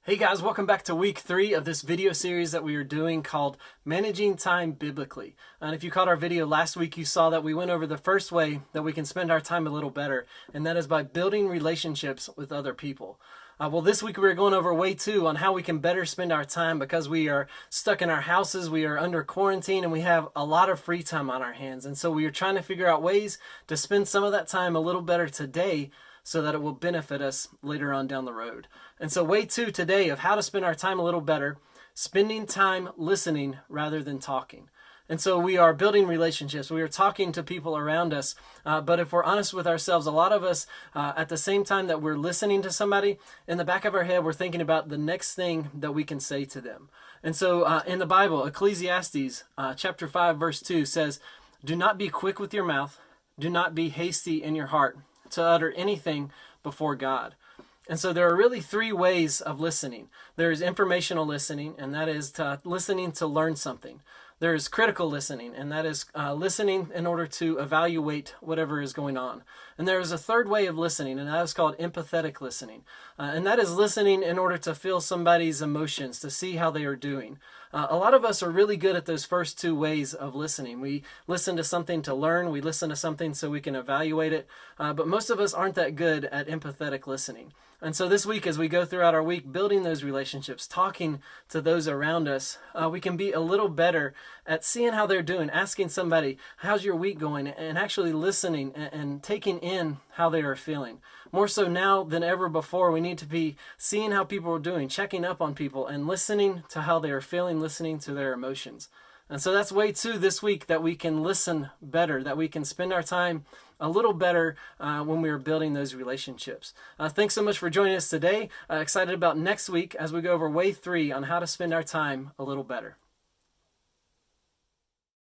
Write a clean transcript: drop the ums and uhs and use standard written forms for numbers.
Hey guys, welcome back to week 3 of this video series that we are doing called Managing Time Biblically. And if you caught our video last week, you saw that we went over the first way that we can spend our time a little better, and that is by building relationships with other people. Well, this week we're going over way 2 on how we can better spend our time because we are stuck in our houses, we are under quarantine, and we have a lot of free time on our hands. And so we are trying to figure out ways to spend some of that time a little better today so that it will benefit us later on down the road. And so way 2 today of how to spend our time a little better, spending time listening rather than talking. And so we are building relationships. We are talking to people around us. But if we're honest with ourselves, a lot of us, at the same time that we're listening to somebody, in the back of our head, we're thinking about the next thing that we can say to them. And so in the Bible, Ecclesiastes chapter 5, verse 2 says, "Do not be quick with your mouth. Do not be hasty in your heart to utter anything before God." And so there are really 3 ways of listening. There is informational listening, and that is listening to learn something. There is critical listening, and that is listening in order to evaluate whatever is going on. And there is a 3rd way of listening, and that is called empathetic listening. And that is listening in order to feel somebody's emotions, to see how they are doing. A lot of us are really good at those first 2 ways of listening. We listen to something to learn, we listen to something so we can evaluate it, but most of us aren't that good at empathetic listening. And so this week, as we go throughout our week building those relationships, talking to those around us, we can be a little better at seeing how they're doing, asking somebody, "How's your week going?" and actually listening and taking in how they are feeling. More so now than ever before, we need to be seeing how people are doing, checking up on people, and listening to how they are feeling, listening to their emotions. And so that's way 2 this week, that we can listen better, that we can spend our time a little better when we are building those relationships. Thanks so much for joining us today. Excited about next week as we go over way 3 on how to spend our time a little better.